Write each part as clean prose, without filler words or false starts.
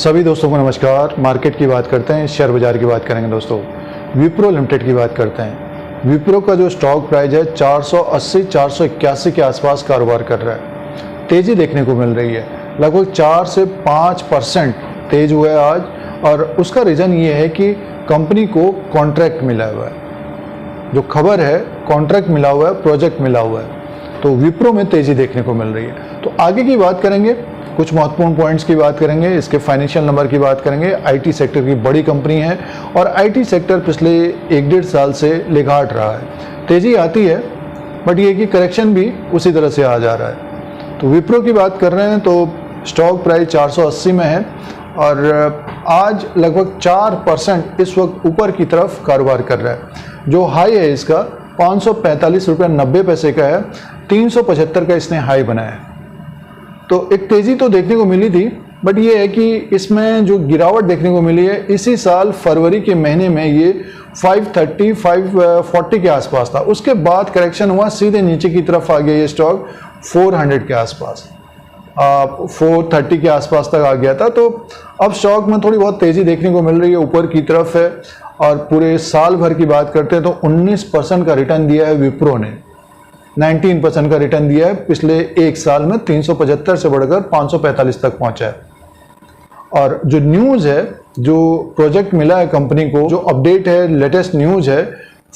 सभी दोस्तों को नमस्कार। मार्केट की बात करते हैं, शेयर बाजार की बात करेंगे दोस्तों। विप्रो लिमिटेड की बात करते हैं। विप्रो का जो स्टॉक प्राइस है 480-481 के आसपास कारोबार कर रहा है। तेजी देखने को मिल रही है, लगभग 4 से 5% तेज हुआ है आज। और उसका रीज़न ये है कि कंपनी को कॉन्ट्रैक्ट मिला हुआ है। जो खबर है, कॉन्ट्रैक्ट मिला हुआ है, प्रोजेक्ट मिला हुआ है, तो विप्रो में तेजी देखने को मिल रही है। तो आगे की बात करेंगे, कुछ महत्वपूर्ण पॉइंट्स की बात करेंगे, इसके फाइनेंशियल नंबर की बात करेंगे। आईटी सेक्टर की बड़ी कंपनी है और आईटी सेक्टर पिछले 1-1.5 साल से लेगाट रहा है। तेजी आती है, बट ये कि करेक्शन भी उसी तरह से आ जा रहा है। तो विप्रो की बात कर रहे हैं तो स्टॉक प्राइस 480 में है और आज लगभग 4% इस वक्त ऊपर की तरफ कारोबार कर रहा है। जो हाई है इसका 545 रुपये 90 पैसे का है, 375 का इसने हाई बनाया है। तो एक तेजी तो देखने को मिली थी, बट ये है कि इसमें जो गिरावट देखने को मिली है, इसी साल फरवरी के महीने में ये 530-540 के आसपास था। उसके बाद करेक्शन हुआ, सीधे नीचे की तरफ आ गया ये स्टॉक 400 के आसपास, 430 के आसपास तक आ गया था। तो अब स्टॉक में थोड़ी बहुत तेजी देखने को मिल रही है, ऊपर की तरफ है। और पूरे साल भर की बात करते हैं तो 19% का रिटर्न दिया है विप्रो ने, 19% का रिटर्न दिया है पिछले एक साल में। 375 से बढ़कर 545 तक पहुंचा है। और जो न्यूज़ है, जो प्रोजेक्ट मिला है कंपनी को, जो अपडेट है, लेटेस्ट न्यूज़ है,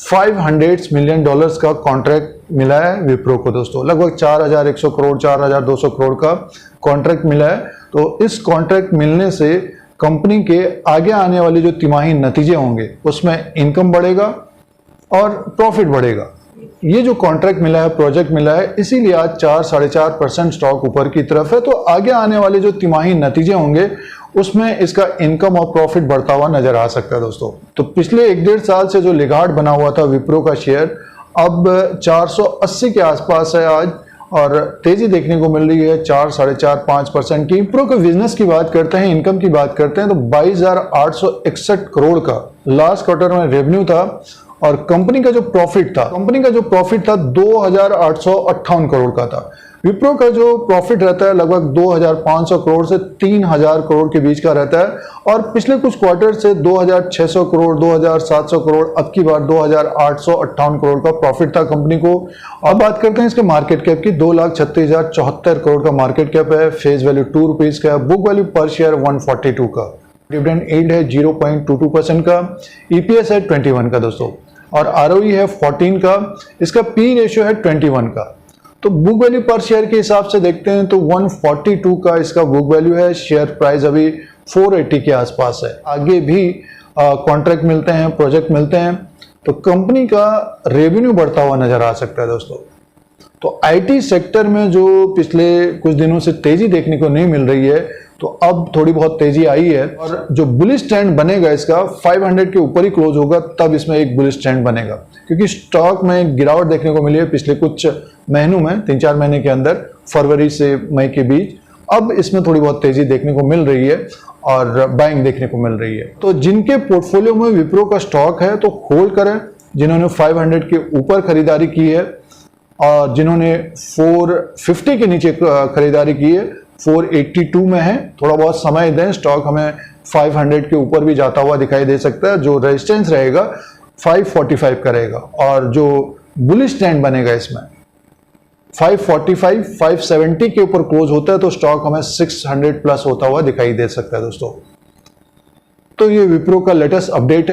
$500 मिलियन का कॉन्ट्रैक्ट मिला है विप्रो को दोस्तों। लगभग 4100 करोड़ 4200 करोड़ का कॉन्ट्रैक्ट मिला है। तो इस कॉन्ट्रैक्ट मिलने से कंपनी के आगे आने वाले जो तिमाही नतीजे होंगे उसमें इनकम बढ़ेगा और प्रॉफिट बढ़ेगा। ये जो कॉन्ट्रैक्ट मिला है, प्रोजेक्ट मिला है, इसीलिए आज 4-4.5% स्टॉक ऊपर की तरफ है। तो आगे आने वाले जो तिमाही नतीजे होंगे उसमें इसका इनकम और प्रॉफिट बढ़ता हुआ नजर आ सकता है दोस्तों। तो पिछले 1-1.5 साल से जो लेगाट बना हुआ था विप्रो का शेयर, अब 480 के आसपास है आज और तेजी देखने को मिल रही है 4-4.5% की। विप्रो के बिजनेस की बात करते हैं, इनकम की बात करते हैं तो 22,861 करोड़ का लास्ट क्वार्टर में रेवेन्यू था। और कंपनी का जो प्रॉफिट था 2,858 करोड़ का था। विप्रो का जो प्रॉफिट रहता है लगभग 2,500 करोड़ से 3,000 करोड़ के बीच का रहता है। और पिछले कुछ क्वार्टर से 2,600 करोड़, 2,700 करोड़, अब की बार 2,858 करोड़ का प्रॉफिट था कंपनी को। अब बात करते हैं इसके मार्केट कैप की। 2,36,074 करोड़ का मार्केट कैप है। फेस वैल्यू 2 रुपीज का, बुक वैल्यू पर शेयर 142 का, डिविडेंड यील्ड है 0.22% का, ईपीएस है 21 का दोस्तों, और आरओई है 14 का। इसका पी रेशियो है 21 का। तो बुक वैल्यू पर शेयर के हिसाब से देखते हैं तो 142 का इसका बुक वैल्यू है। शेयर प्राइस अभी 480 के आसपास है। आगे भी कॉन्ट्रैक्ट मिलते हैं, प्रोजेक्ट मिलते हैं, तो कंपनी का रेवेन्यू बढ़ता हुआ नजर आ सकता है दोस्तों। तो आईटी सेक्टर में जो पिछले कुछ दिनों से तेजी देखने को नहीं मिल रही है, तो अब थोड़ी बहुत तेजी आई है। और जो बुलिश ट्रेंड बनेगा इसका 500 के ऊपर ही क्लोज होगा, तब इसमें एक बुलिश ट्रेंड बनेगा। क्योंकि स्टॉक में गिरावट देखने को मिली है पिछले कुछ महीनों में, 3-4 महीने के अंदर, फरवरी से मई के बीच। अब इसमें थोड़ी बहुत तेजी देखने को मिल रही है और बाइंग देखने को मिल रही है। तो जिनके पोर्टफोलियो में विप्रो का स्टॉक है तो होल्ड करें। जिन्होंने 500 के ऊपर खरीदारी की है और जिन्होंने 450 के नीचे खरीदारी की है, 482 में है, थोड़ा बहुत समय दें। स्टॉक हमें 500 के ऊपर भी जाता हुआ दिखाई दे सकता है। जो रेजिस्टेंस रहेगा 545 का रहेगा और जो बुलिश ट्रेंड बनेगा इसमें 545, 570 के ऊपर क्लोज होता है तो स्टॉक हमें 600 प्लस होता हुआ दिखाई दे सकता है दोस्तों। तो ये विप्रो का लेटेस्ट अपडेट है।